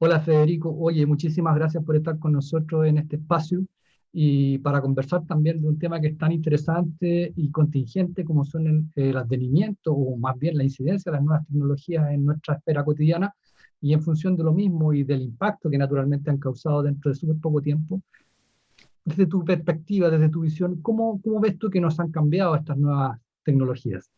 Hola Federico, oye, muchísimas gracias por estar con nosotros en este espacio y para conversar también de un tema que es tan interesante y contingente como son el advenimiento o más bien la incidencia de las nuevas tecnologías en nuestra esfera cotidiana y en función de lo mismo y del impacto que naturalmente han causado dentro de súper poco tiempo. Desde tu perspectiva, desde tu visión, ¿cómo ves tú que nos han cambiado estas nuevas tecnologías?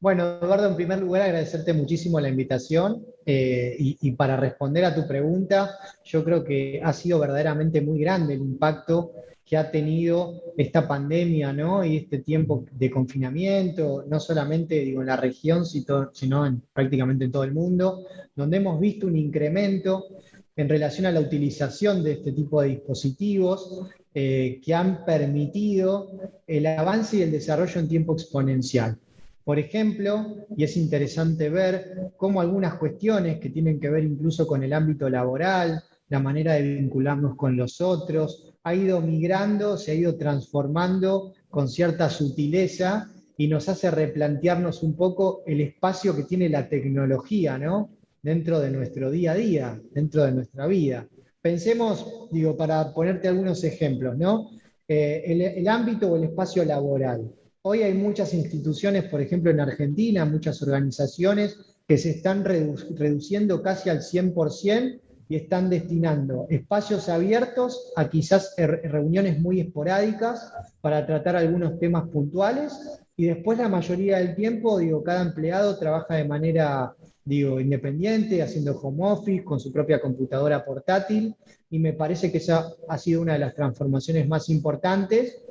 Bueno, Eduardo, en primer lugar agradecerte muchísimo la invitación y para responder a tu pregunta, yo creo que ha sido verdaderamente muy grande el impacto que ha tenido esta pandemia, ¿no? Y este tiempo de confinamiento, no solamente digo, en la región, sino prácticamente en todo el mundo, donde hemos visto un incremento en relación a la utilización de este tipo de dispositivos que han permitido el avance y el desarrollo en tiempo exponencial. Por ejemplo, y es interesante ver cómo algunas cuestiones que tienen que ver incluso con el ámbito laboral, la manera de vincularnos con los otros, ha ido migrando, se ha ido transformando con cierta sutileza y nos hace replantearnos un poco el espacio que tiene la tecnología, ¿no? Dentro de nuestro día a día, dentro de nuestra vida. Pensemos, digo, para ponerte algunos ejemplos, ¿no? El ámbito o el espacio laboral. Hoy hay muchas instituciones, por ejemplo en Argentina, muchas organizaciones que se están reduciendo casi al 100% y están destinando espacios abiertos a quizás reuniones muy esporádicas para tratar algunos temas puntuales y después la mayoría del tiempo, digo, cada empleado trabaja de manera, digo, independiente, haciendo home office, con su propia computadora portátil y me parece que esa ha sido una de las transformaciones más importantes.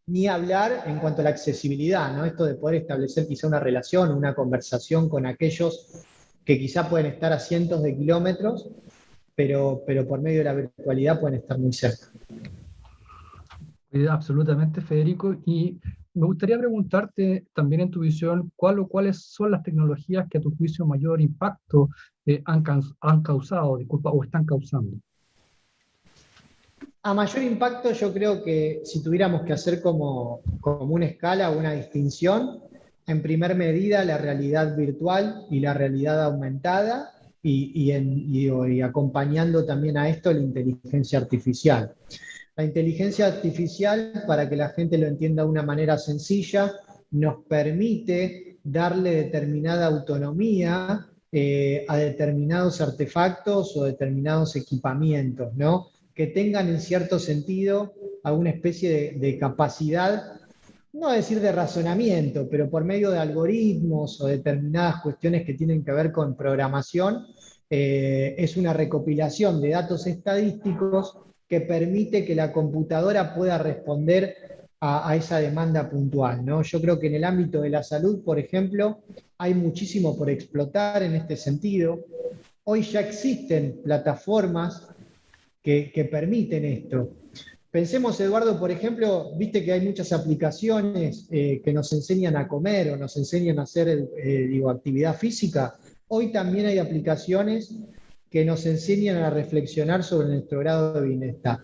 Ni hablar en cuanto a la accesibilidad, ¿no? Esto de poder establecer quizá una relación, una conversación con aquellos que quizá pueden estar a cientos de kilómetros, pero por medio de la virtualidad pueden estar muy cerca. Absolutamente, Federico. Y me gustaría preguntarte también en tu visión, ¿cuál o cuáles son las tecnologías que a tu juicio mayor impacto han causado, disculpa, o están causando? A mayor impacto, yo creo que si tuviéramos que hacer como una escala o una distinción, en primer medida la realidad virtual y la realidad aumentada, y acompañando también a esto la inteligencia artificial. La inteligencia artificial, para que la gente lo entienda de una manera sencilla, nos permite darle determinada autonomía a determinados artefactos o determinados equipamientos, ¿no? Que tengan en cierto sentido alguna especie de capacidad, no decir de razonamiento, pero por medio de algoritmos o determinadas cuestiones que tienen que ver con programación, es una recopilación de datos estadísticos que permite que la computadora pueda responder a esa demanda puntual, ¿no? Yo creo que en el ámbito de la salud, por ejemplo, hay muchísimo por explotar en este sentido. Hoy ya existen plataformas que permiten esto. Pensemos, Eduardo, por ejemplo, viste que hay muchas aplicaciones que nos enseñan a comer o nos enseñan a hacer digo, actividad física. Hoy también hay aplicaciones que nos enseñan a reflexionar sobre nuestro grado de bienestar.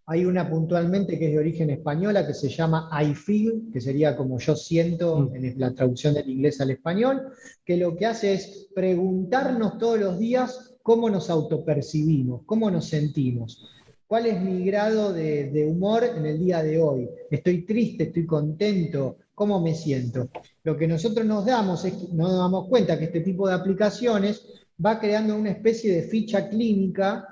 Hay una puntualmente que es de origen española que se llama I Feel, que sería como yo siento Mm. en la traducción del inglés al español, que lo que hace es preguntarnos todos los días cómo nos autopercibimos, cómo nos sentimos. ¿Cuál es mi grado de humor en el día de hoy? ¿Estoy triste? ¿Estoy contento? ¿Cómo me siento? Lo que nosotros nos nos damos cuenta que este tipo de aplicaciones va creando una especie de ficha clínica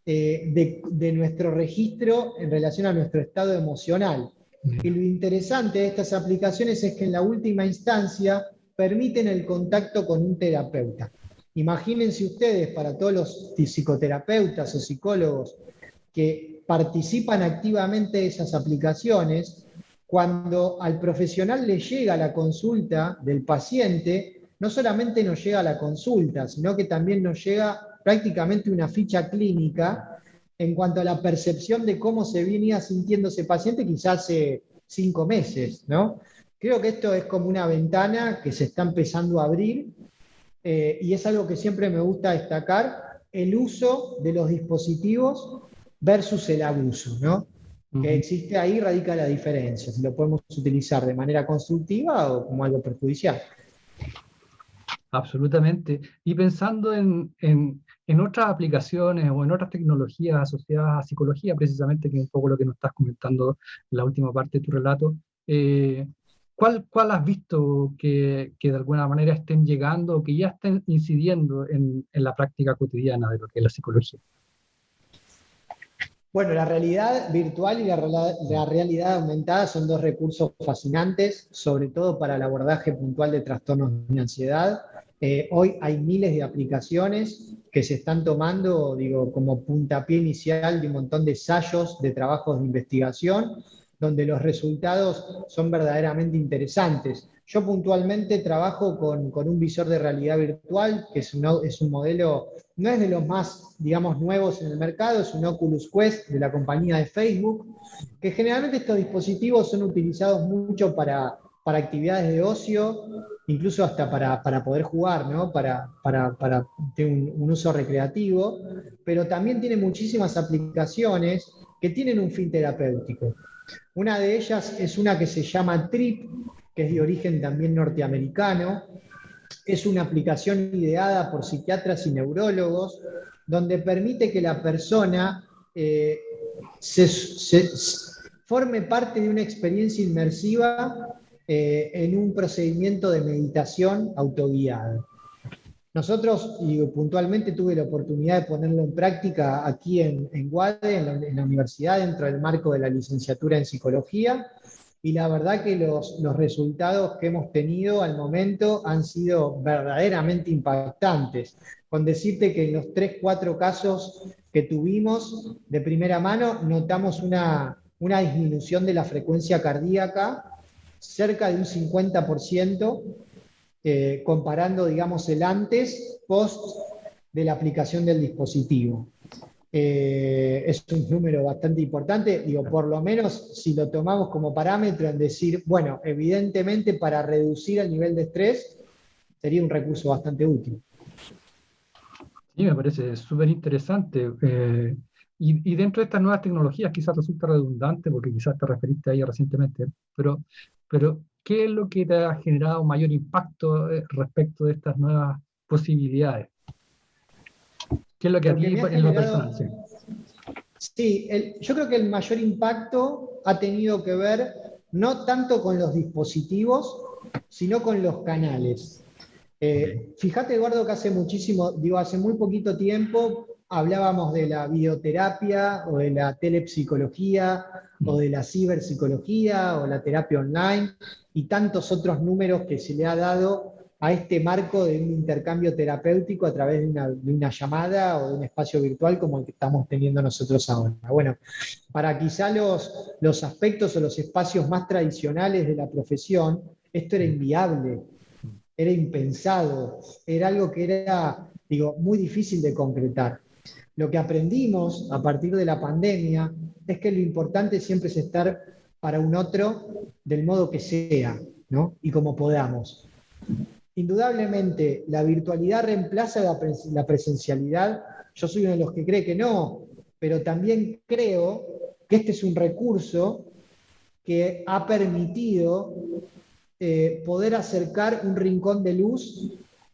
de nuestro registro en relación a nuestro estado emocional. Y lo interesante de estas aplicaciones es que en la última instancia permiten el contacto con un terapeuta. Imagínense ustedes, para todos los psicoterapeutas o psicólogos que participan activamente de esas aplicaciones, cuando al profesional le llega la consulta del paciente, no solamente nos llega la consulta, sino que también nos llega prácticamente una ficha clínica en cuanto a la percepción de cómo se venía sintiendo ese paciente quizás hace 5 meses, ¿no? Creo que esto es como una ventana que se está empezando a abrir y es algo que siempre me gusta destacar, el uso de los dispositivos versus el abuso, ¿no? Que Ujú. existe ahí, radica la diferencia, si lo podemos utilizar de manera constructiva o como algo perjudicial. Absolutamente. Y pensando en otras aplicaciones o en otras tecnologías asociadas a psicología, precisamente, que es un poco lo que nos estás comentando en la última parte de tu relato, eh, ¿cuál has visto que de alguna manera estén llegando o que ya estén incidiendo en la práctica cotidiana de lo que es la psicología? Bueno, la realidad virtual y la realidad aumentada son dos recursos fascinantes, sobre todo para el abordaje puntual de trastornos de ansiedad. Hoy hay miles de aplicaciones que se están tomando, digo, como puntapié inicial de un montón de ensayos, de trabajos de investigación, donde los resultados son verdaderamente interesantes. Yo puntualmente trabajo con un visor de realidad virtual, que es un modelo, no es de los más, digamos, nuevos en el mercado, es un Oculus Quest de la compañía de Facebook, que generalmente estos dispositivos son utilizados mucho para actividades de ocio, incluso hasta para poder jugar, ¿no? Para tener un uso recreativo, pero también tiene muchísimas aplicaciones que tienen un fin terapéutico. Una de ellas es una que se llama Trip, que es de origen también norteamericano. Es una aplicación ideada por psiquiatras y neurólogos, donde permite que la persona se forme parte de una experiencia inmersiva en un procedimiento de meditación autoguiada. Nosotros, y puntualmente tuve la oportunidad de ponerlo en práctica aquí en UADE, en la universidad, dentro del marco de la licenciatura en psicología, y la verdad que los resultados que hemos tenido al momento han sido verdaderamente impactantes. Con decirte que en los 3, 4 casos que tuvimos de primera mano, notamos una disminución de la frecuencia cardíaca cerca de un 50%, comparando, digamos, el antes, post de la aplicación del dispositivo. Es un número bastante importante, digo, por lo menos si lo tomamos como parámetro en decir, bueno, evidentemente para reducir el nivel de estrés sería un recurso bastante útil. Sí, me parece súper interesante. Y dentro de estas nuevas tecnologías quizás resulta redundante, porque quizás te referiste a ella recientemente, pero ¿qué es lo que te ha generado mayor impacto respecto de estas nuevas posibilidades? ¿Qué es lo que a Lo que ti me ha en lo personal? generado, Sí. sí, yo creo que el mayor impacto ha tenido que ver no tanto con los dispositivos, sino con los canales. Okay. Fíjate, Eduardo, que hace muy poquito tiempo hablábamos de la videoterapia o de la telepsicología o de la ciberpsicología o la terapia online y tantos otros números que se le ha dado a este marco de un intercambio terapéutico a través de una llamada o de un espacio virtual como el que estamos teniendo nosotros ahora. Bueno, para quizá los aspectos o los espacios más tradicionales de la profesión, esto era inviable, era impensado, era algo que era, digo, muy difícil de concretar. Lo que aprendimos a partir de la pandemia es que lo importante siempre es estar para un otro del modo que sea, ¿no? Y como podamos. Indudablemente, la virtualidad reemplaza la presencialidad. Yo soy uno de los que cree que no, pero también creo que este es un recurso que ha permitido poder acercar un rincón de luz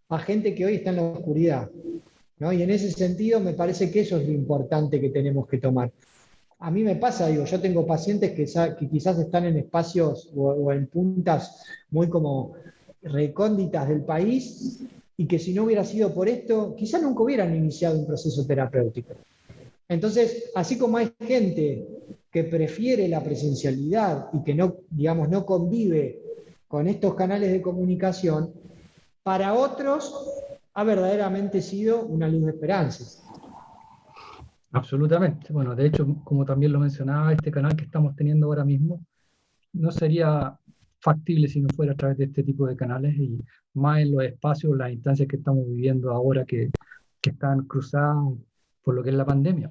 a gente que hoy está en la oscuridad, ¿no? Y en ese sentido me parece que eso es lo importante que tenemos que tomar. A mí me pasa, digo, yo tengo pacientes que quizás están en espacios o en puntas muy como recónditas del país y que si no hubiera sido por esto, quizás nunca hubieran iniciado un proceso terapéutico. Entonces, así como hay gente que prefiere la presencialidad y que no, digamos, no convive con estos canales de comunicación, para otros ha verdaderamente sido una luz de esperanza. Absolutamente. Bueno, de hecho, como también lo mencionaba, este canal que estamos teniendo ahora mismo no sería factible si no fuera a través de este tipo de canales y más en los espacios, las instancias que estamos viviendo ahora que están cruzadas por lo que es la pandemia.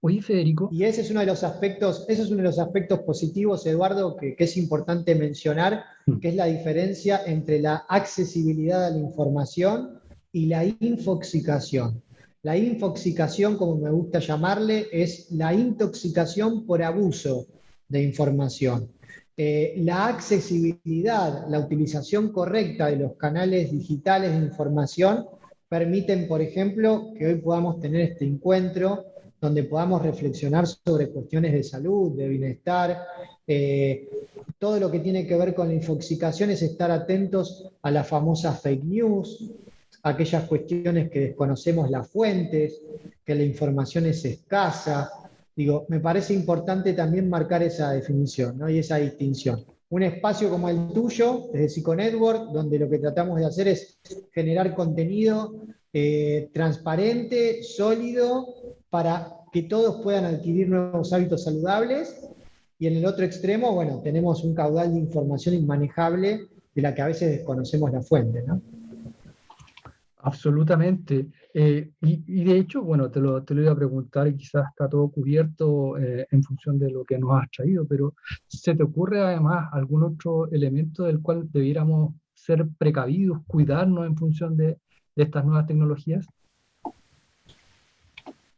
Oye, Federico. Y ese es uno de los aspectos positivos, Eduardo, que es importante mencionar, que es la diferencia entre la accesibilidad a la información y la infoxicación. La infoxicación, como me gusta llamarle, es la intoxicación por abuso de información. La accesibilidad, la utilización correcta de los canales digitales de información permiten, por ejemplo, que hoy podamos tener este encuentro donde podamos reflexionar sobre cuestiones de salud, de bienestar. Todo lo que tiene que ver con la infoxicación es estar atentos a las famosas fake news, aquellas cuestiones que desconocemos las fuentes, que la información es escasa. Digo, me parece importante también marcar esa definición, ¿no? Y esa distinción. Un espacio como el tuyo, desde Psiconetwork, donde lo que tratamos de hacer es generar contenido transparente, sólido, para que todos puedan adquirir nuevos hábitos saludables. Y en el otro extremo, bueno, tenemos un caudal de información inmanejable de la que a veces desconocemos la fuente, ¿no? Absolutamente. Y de hecho, bueno, te lo iba a preguntar y quizás está todo cubierto en función de lo que nos has traído, pero ¿se te ocurre además algún otro elemento del cual debiéramos ser precavidos, cuidarnos en función de estas nuevas tecnologías?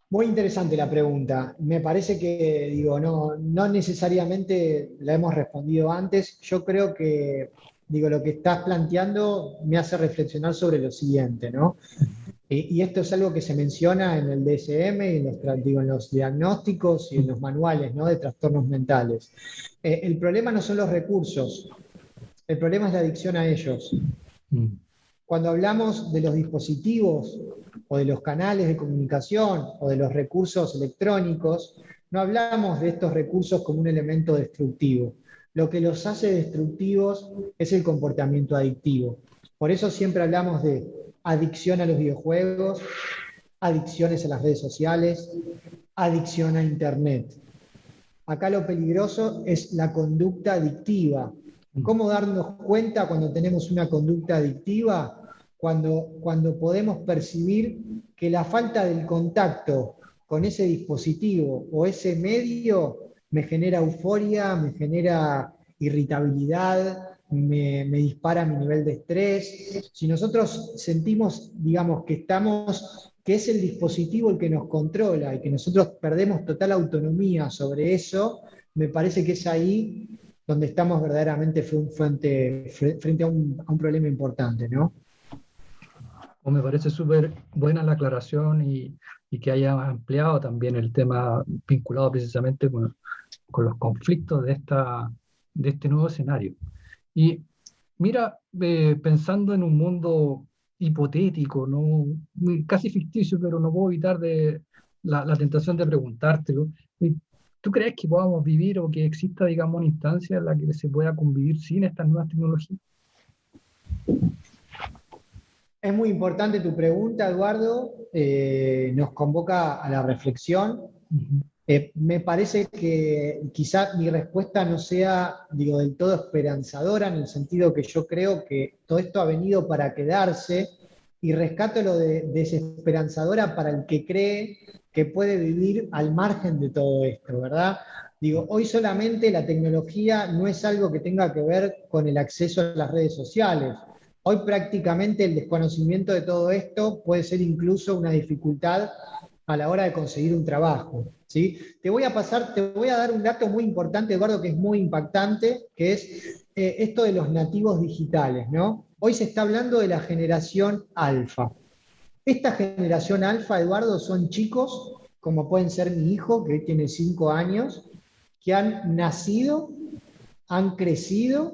Muy interesante la pregunta. Me parece que, digo, no necesariamente la hemos respondido antes. Yo creo que, digo, lo que estás planteando me hace reflexionar sobre lo siguiente, ¿no? Y esto es algo que se menciona en el DSM, y en digo, en los diagnósticos y en los manuales, ¿no?, de trastornos mentales. El problema no son los recursos, el problema es la adicción a ellos. Mm. Cuando hablamos de los dispositivos o de los canales de comunicación o de los recursos electrónicos, no hablamos de estos recursos como un elemento destructivo. Lo que los hace destructivos es el comportamiento adictivo. Por eso siempre hablamos de adicción a los videojuegos, adicciones a las redes sociales, adicción a Internet. Acá lo peligroso es la conducta adictiva. ¿Cómo darnos cuenta cuando tenemos una conducta adictiva? Cuando podemos percibir que la falta del contacto con ese dispositivo o ese medio me genera euforia, me genera irritabilidad, me dispara mi nivel de estrés. Si nosotros sentimos, digamos, que es el dispositivo el que nos controla y que nosotros perdemos total autonomía sobre eso, me parece que es ahí donde estamos verdaderamente frente a un problema importante, ¿no? O me parece súper buena la aclaración y que haya ampliado también el tema vinculado precisamente con los conflictos de este nuevo escenario. Y mira, pensando en un mundo hipotético, ¿no? Casi ficticio, pero no puedo evitar la tentación de preguntártelo. ¿Tú crees que podamos vivir o que exista, digamos, una instancia en la que se pueda convivir sin estas nuevas tecnologías? Es muy importante tu pregunta, Eduardo. Nos convoca a la reflexión. Ujú. Me parece que quizá mi respuesta no sea, digo, del todo esperanzadora, en el sentido que yo creo que todo esto ha venido para quedarse, y rescato lo de desesperanzadora para el que cree que puede vivir al margen de todo esto, ¿verdad? Digo, hoy solamente la tecnología no es algo que tenga que ver con el acceso a las redes sociales. Hoy prácticamente el desconocimiento de todo esto puede ser incluso una dificultad a la hora de conseguir un trabajo, ¿sí? Te voy a dar un dato muy importante, Eduardo, que es muy impactante, que es esto de los nativos digitales, ¿no? Hoy se está hablando de la generación alfa. Esta generación alfa, Eduardo, son chicos, como pueden ser mi hijo, que tiene 5 años, que han nacido, han crecido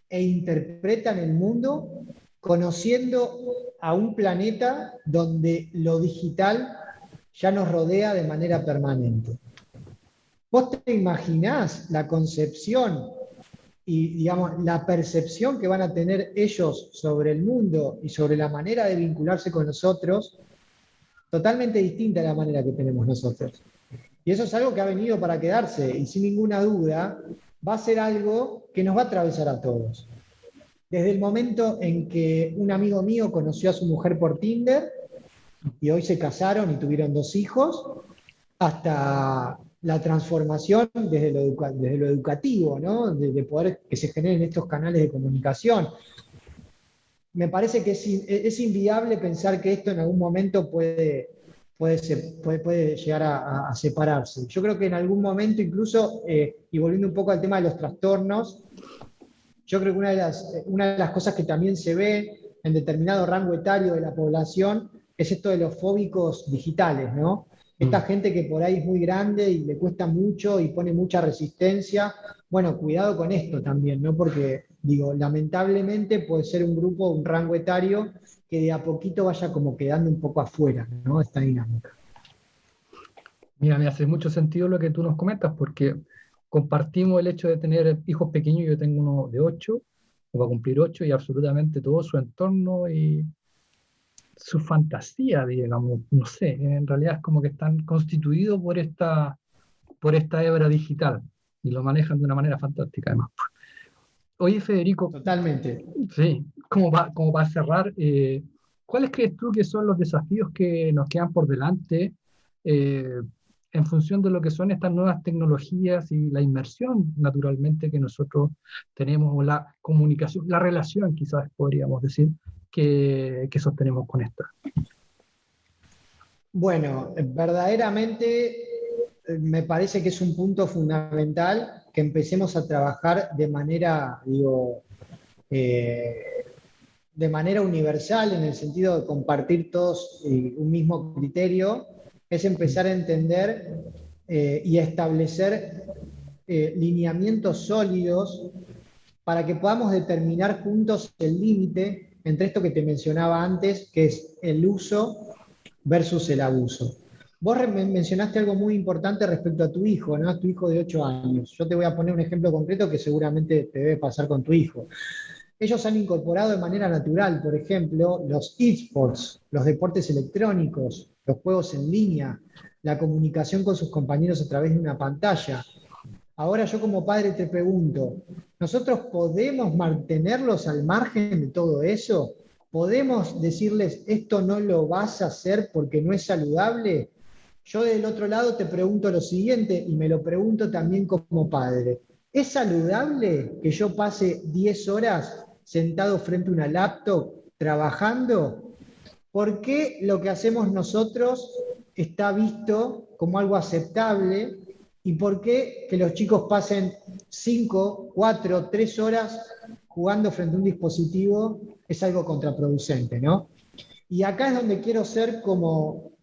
e interpretan el mundo conociendo a un planeta donde lo digital ya nos rodea de manera permanente. ¿Vos te imaginás la concepción y, digamos, la percepción que van a tener ellos sobre el mundo y sobre la manera de vincularse con nosotros, totalmente distinta a la manera que tenemos nosotros? Y eso es algo que ha venido para quedarse, y sin ninguna duda va a ser algo que nos va a atravesar a todos. Desde el momento en que un amigo mío conoció a su mujer por Tinder y hoy se casaron y tuvieron 2 hijos, hasta la transformación desde lo educativo, ¿no? De poder que se generen estos canales de comunicación. Me parece que es inviable pensar que esto en algún momento puede llegar a separarse. Yo creo que en algún momento incluso, y volviendo un poco al tema de los trastornos, yo creo que una de las cosas que también se ve en determinado rango etario de la población es esto de los fóbicos digitales, ¿no? Esta gente que por ahí es muy grande y le cuesta mucho y pone mucha resistencia. Bueno, cuidado con esto también, ¿no? Porque, digo, lamentablemente puede ser un grupo, un rango etario que de a poquito vaya como quedando un poco afuera, ¿no? Esta dinámica. Mira, me hace mucho sentido lo que tú nos comentas, porque compartimos el hecho de tener hijos pequeños. Yo tengo uno de 8, o va a cumplir 8, y absolutamente todo su entorno y su fantasía, digamos, no sé, en realidad es como que están constituidos por esta hebra digital y lo manejan de una manera fantástica, además. Oye, Federico, Totalmente. sí, como para cerrar, ¿cuáles crees tú que son los desafíos que nos quedan por delante eh, en función de lo que son estas nuevas tecnologías y la inmersión, naturalmente, que nosotros tenemos, o la comunicación, la relación, quizás podríamos decir, que sostenemos con esta? Bueno, verdaderamente me parece que es un punto fundamental que empecemos a trabajar de manera, digo, eh, de manera universal, en el sentido de compartir todos un mismo criterio, es empezar a entender y a establecer lineamientos sólidos para que podamos determinar juntos el límite entre esto que te mencionaba antes, que es el uso versus el abuso. Vos mencionaste algo muy importante respecto a tu hijo, ¿no? A tu hijo de 8 años. Yo te voy a poner un ejemplo concreto que seguramente te debe pasar con tu hijo. Ellos han incorporado de manera natural, por ejemplo, los esports, los deportes electrónicos, los juegos en línea, la comunicación con sus compañeros a través de una pantalla. Ahora yo como padre te pregunto, ¿nosotros podemos mantenerlos al margen de todo eso? ¿Podemos decirles esto no lo vas a hacer porque no es saludable? Yo del otro lado te pregunto lo siguiente y me lo pregunto también como padre. ¿Es saludable que yo pase 10 horas sentado frente a una laptop trabajando? ¿Por qué lo que hacemos nosotros está visto como algo aceptable? ¿Y por qué que los chicos pasen 5, 4, 3 horas jugando frente a un dispositivo es algo contraproducente, ¿no? Y acá es donde quiero ser como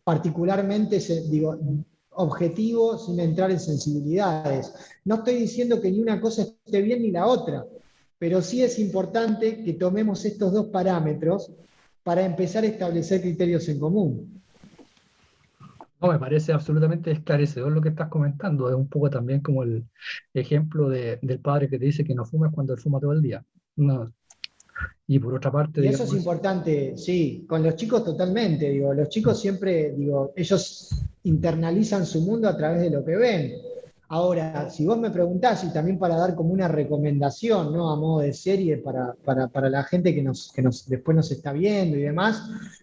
particularmente, digo, objetivo sin entrar en sensibilidades. No estoy diciendo que ni una cosa esté bien ni la otra, pero sí es importante que tomemos estos dos parámetros para empezar a establecer criterios en común. No, me parece absolutamente esclarecedor lo que estás comentando. Es un poco también como el ejemplo del padre que te dice que no fumes cuando él fuma todo el día. No. Y por otra parte, Y eso es digamos, importante, sí, con los chicos totalmente, digo, los chicos siempre, digo, ellos internalizan su mundo a través de lo que ven. Ahora, si vos me preguntás, y también para dar como una recomendación, ¿no? A modo de serie para la gente que después nos está viendo y demás,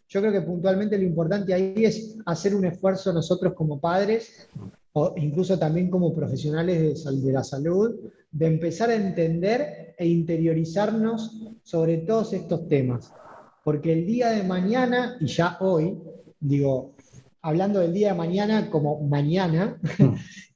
yo creo que puntualmente lo importante ahí es hacer un esfuerzo nosotros como padres, o incluso también como profesionales de la salud, de empezar a entender e interiorizarnos sobre todos estos temas. Porque el día de mañana, y ya hoy, digo, hablando del día de mañana como mañana,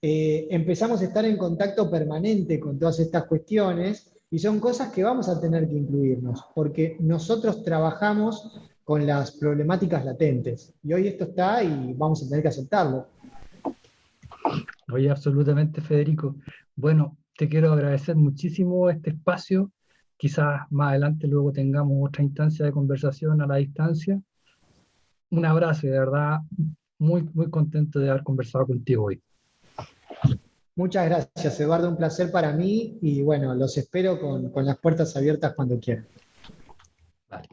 empezamos a estar en contacto permanente con todas estas cuestiones y son cosas que vamos a tener que incluirnos, porque nosotros trabajamos con las problemáticas latentes y hoy esto está y vamos a tener que aceptarlo. oye, absolutamente, Federico. Bueno, te quiero agradecer muchísimo este espacio. Quizás más adelante luego tengamos otra instancia de conversación a la distancia. Un abrazo y de verdad muy, muy contento de haber conversado contigo hoy. Muchas gracias, Eduardo, un placer para mí y bueno, los espero con las puertas abiertas cuando quieran. Vale.